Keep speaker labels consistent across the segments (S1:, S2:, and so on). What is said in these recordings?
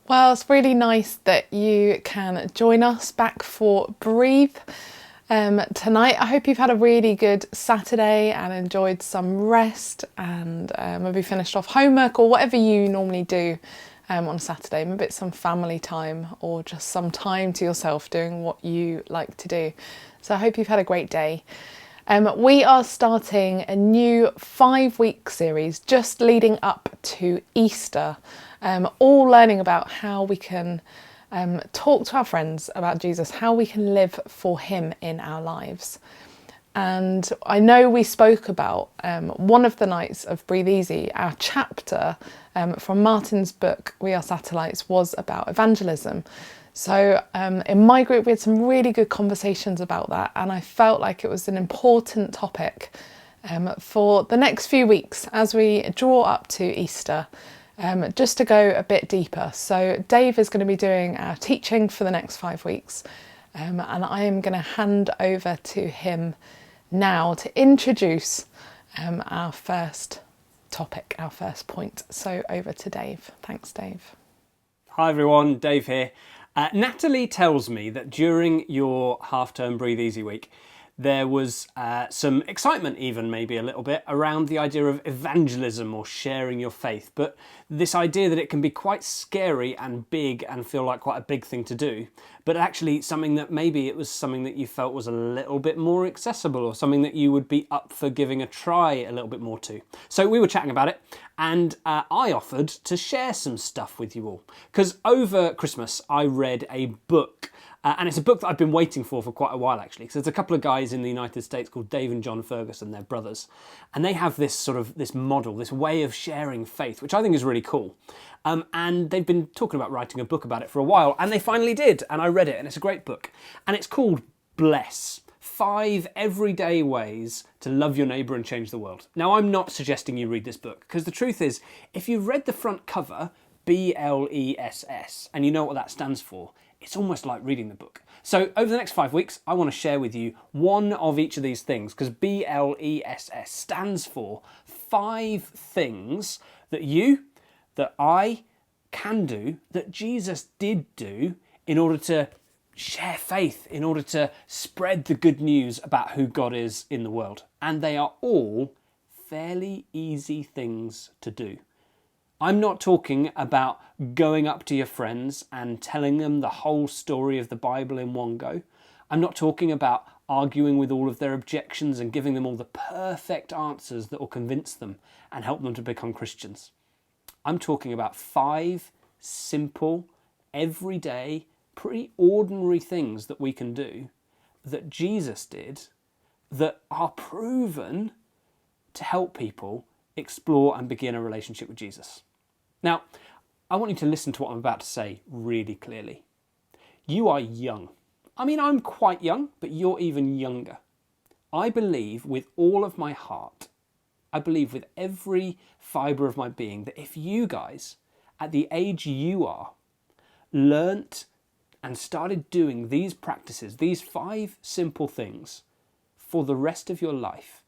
S1: Well, it's really nice that you can join us back for Breathe tonight. I hope you've had a really good Saturday and enjoyed some rest and maybe finished off homework or whatever you normally do on Saturday. Maybe it's some family time or just some time to yourself doing what you like to do. So I hope you've had a great day. We are starting a new 5-week series just leading up to Easter, all learning about how we can talk to our friends about Jesus, how we can live for him in our lives. And I know we spoke about one of the nights of Breathe Easy, our chapter from Martin's book, We Are Satellites, was about evangelism. So in my group, we had some really good conversations about that, and I felt like it was an important topic for the next few weeks as we draw up to Easter, just to go a bit deeper. So Dave is going to be doing our teaching for the next 5 weeks, and I am going to hand over to him now to introduce our first topic, our first point. So over to Dave. Thanks, Dave.
S2: Hi everyone, Dave here. Natalie tells me that during your half-term Breathe Easy week, there was some excitement, even maybe a little bit, around the idea of evangelism or sharing your faith. But this idea that it can be quite scary and big and feel like quite a big thing to do, but actually something that maybe it was something that you felt was a little bit more accessible or something that you would be up for giving a try a little bit more to. So we were chatting about it, and I offered to share some stuff with you all. Because over Christmas, I read a book. And it's a book that I've been waiting for quite a while, actually. Because there's a couple of guys in the United States called Dave and John Ferguson, they're brothers. And they have this sort of, this model, this way of sharing faith, which I think is really cool. And they've been talking about writing a book about it for a while, and they finally did. And I read it, and it's a great book. And it's called Bless: 5 Everyday Ways to Love Your Neighbour and Change the World. Now, I'm not suggesting you read this book, because the truth is, if you've read the front cover, BLESS, and you know what that stands for, it's almost like reading the book. So over the next 5 weeks, I want to share with you one of each of these things, because BLESS stands for 5 things that you, that I can do, that Jesus did do in order to share faith, in order to spread the good news about who God is in the world. And they are all fairly easy things to do. I'm not talking about going up to your friends and telling them the whole story of the Bible in one go. I'm not talking about arguing with all of their objections and giving them all the perfect answers that will convince them and help them to become Christians. I'm talking about 5 simple, everyday, pretty ordinary things that we can do that Jesus did that are proven to help people explore and begin a relationship with Jesus. Now, I want you to listen to what I'm about to say really clearly. You are young. I mean, I'm quite young, but you're even younger. I believe with all of my heart, I believe with every fibre of my being, that if you guys, at the age you are, learnt and started doing these practices, these 5 simple things for the rest of your life,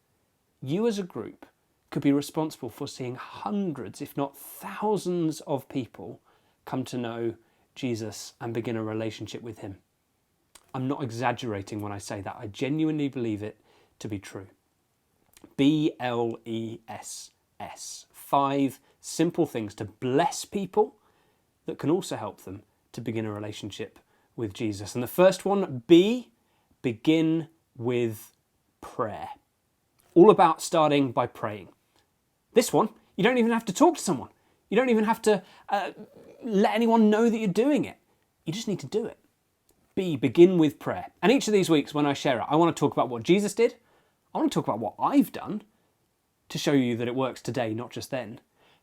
S2: you as a group could be responsible for seeing hundreds, if not thousands of people come to know Jesus and begin a relationship with him. I'm not exaggerating when I say that. I genuinely believe it to be true. BLESS. 5 simple things to bless people that can also help them to begin a relationship with Jesus. And the first one, begin with prayer. All about starting by praying. This one, you don't even have to talk to someone. You don't even have to let anyone know that you're doing it. You just need to do it. Begin with prayer. And each of these weeks when I share it, I want to talk about what Jesus did. I want to talk about what I've done to show you that it works today, not just then.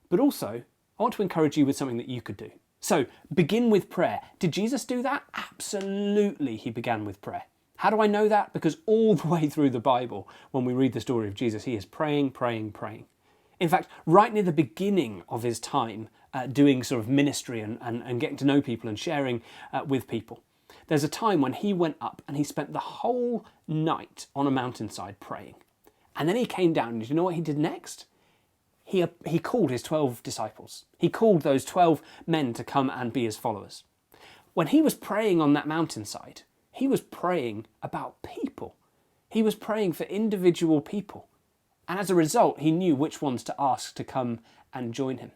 S2: But also, I want to encourage you with something that you could do. So, begin with prayer. Did Jesus do that? Absolutely, he began with prayer. How do I know that? Because all the way through the Bible, when we read the story of Jesus, he is praying, praying, praying. In fact, right near the beginning of his time doing sort of ministry and getting to know people and sharing with people, there's a time when he went up and he spent the whole night on a mountainside praying. And then he came down, and do you know what he did next? he called his 12 disciples. He called those 12 men to come and be his followers. When he was praying on that mountainside, he was praying about people. He was praying for individual people. And as a result, he knew which ones to ask to come and join him.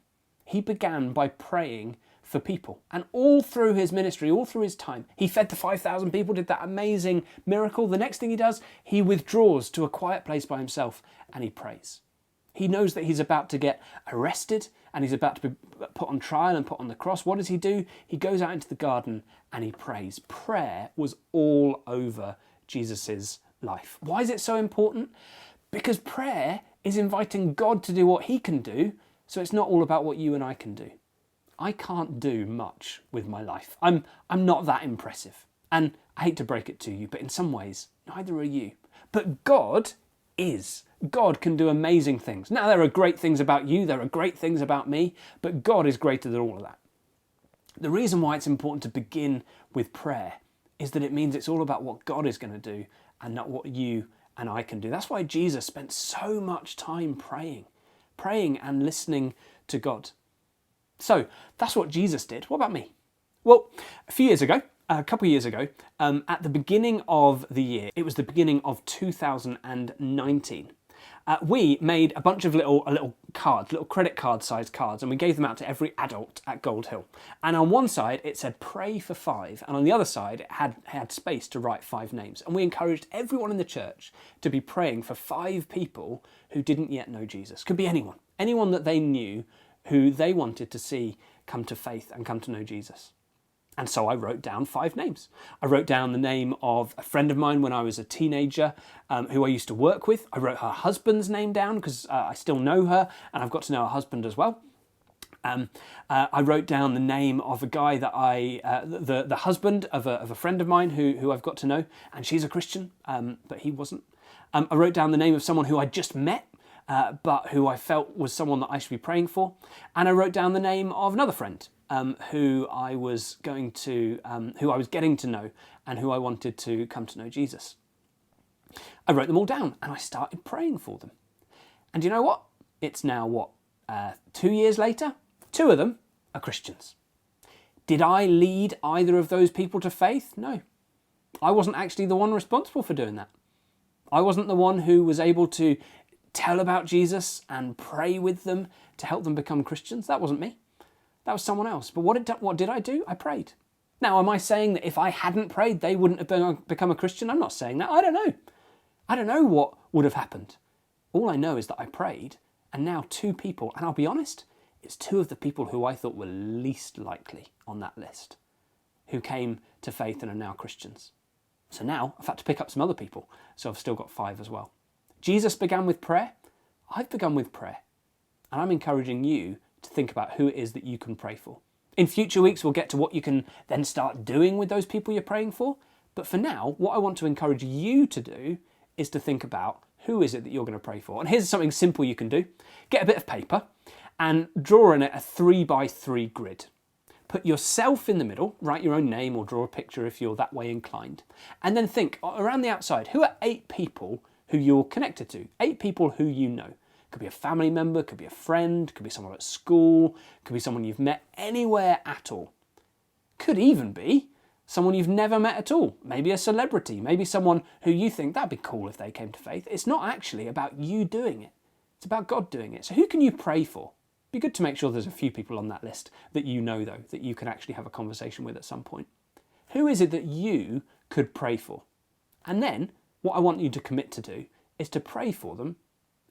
S2: He began by praying for people. And all through his ministry, all through his time, he fed the 5,000 people, did that amazing miracle. The next thing he does, he withdraws to a quiet place by himself and he prays. He knows that he's about to get arrested and he's about to be put on trial and put on the cross. What does he do? He goes out into the garden and he prays. Prayer was all over Jesus's life. Why is it so important? Because prayer is inviting God to do what he can do, so it's not all about what you and I can do. I can't do much with my life. I'm not that impressive. And I hate to break it to you, but in some ways, neither are you. But God is. God can do amazing things. Now, there are great things about you, there are great things about me, but God is greater than all of that. The reason why it's important to begin with prayer is that it means it's all about what God is going to do and not what you and I can do. That's why Jesus spent so much time praying and listening to God. So that's what Jesus did. What about me? Well, a couple of years ago, at the beginning of the year, it was the beginning of 2019, we made a bunch of little cards, little credit card sized cards, and we gave them out to every adult at Gold Hill. And on one side it said pray for 5, and on the other side it had space to write 5 names. And we encouraged everyone in the church to be praying for 5 people who didn't yet know Jesus. Could be anyone that they knew who they wanted to see come to faith and come to know Jesus. And so I wrote down 5 names. I wrote down the name of a friend of mine when I was a teenager who I used to work with. I wrote her husband's name down because I still know her and I've got to know her husband as well. I wrote down the name of a guy that the husband of a friend of mine who I've got to know, and she's a Christian, but he wasn't. I wrote down the name of someone who I just met, but who I felt was someone that I should be praying for. And I wrote down the name of another friend who I was getting to know and who I wanted to come to know Jesus. I wrote them all down and I started praying for them. And you know what? It's now 2 years later? 2 of them are Christians. Did I lead either of those people to faith? No. I wasn't actually the one responsible for doing that. I wasn't the one who was able to tell about Jesus and pray with them to help them become Christians. That wasn't me. That was someone else. But what did I do? I prayed. Now, am I saying that if I hadn't prayed, they wouldn't have become a Christian? I'm not saying that. I don't know. I don't know what would have happened. All I know is that I prayed, and now 2 people, and I'll be honest, it's 2 of the people who I thought were least likely on that list, who came to faith and are now Christians. So now I've had to pick up some other people, so I've still got 5 as well. Jesus began with prayer. I've begun with prayer. And I'm encouraging you to think about who it is that you can pray for. In future weeks, we'll get to what you can then start doing with those people you're praying for. But for now, what I want to encourage you to do is to think about who is it that you're going to pray for. And here's something simple you can do. Get a bit of paper and draw in it a 3x3 grid. Put yourself in the middle, write your own name or draw a picture if you're that way inclined. And then think around the outside, who are 8 people who you're connected to? 8 people who you know. Could be a family member, could be a friend, could be someone at school, could be someone you've met anywhere at all. Could even be someone you've never met at all. Maybe a celebrity, maybe someone who you think that'd be cool if they came to faith. It's not actually about you doing it. It's about God doing it. So who can you pray for? Be good to make sure there's a few people on that list that you know though, that you can actually have a conversation with at some point. Who is it that you could pray for? And then what I want you to commit to do is to pray for them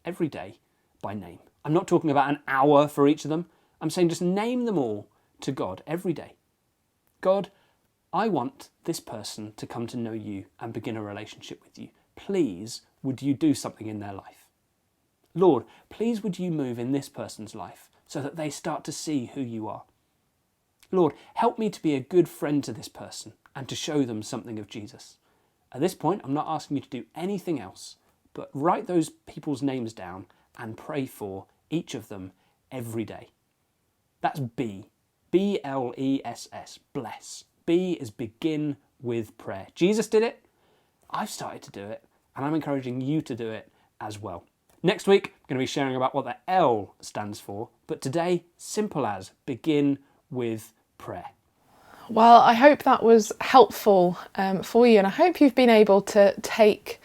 S2: every day by name. I'm not talking about an hour for each of them. I'm saying just name them all to God every day. God, I want this person to come to know you and begin a relationship with you. Please, would you do something in their life? Lord, please would you move in this person's life so that they start to see who you are. Lord, help me to be a good friend to this person and to show them something of Jesus. At this point, I'm not asking you to do anything else, but write those people's names down and pray for each of them every day. That's B. B-L-E-S-S. Bless. B is begin with prayer. Jesus did it. I've started to do it, and I'm encouraging you to do it as well. Next week, I'm going to be sharing about what the L stands for, but today, simple as, begin with prayer.
S1: Well, I hope that was helpful for you, and I hope you've been able to take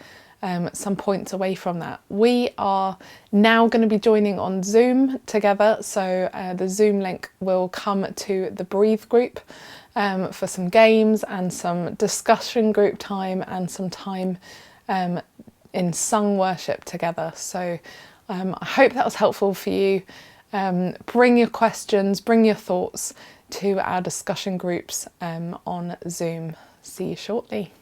S1: some points away from that. We are now going to be joining on Zoom together, so the Zoom link will come to the Breathe group for some games and some discussion group time and some time in sung worship together. So I hope that was helpful for you. Bring your questions, bring your thoughts to our discussion groups on Zoom. See you shortly.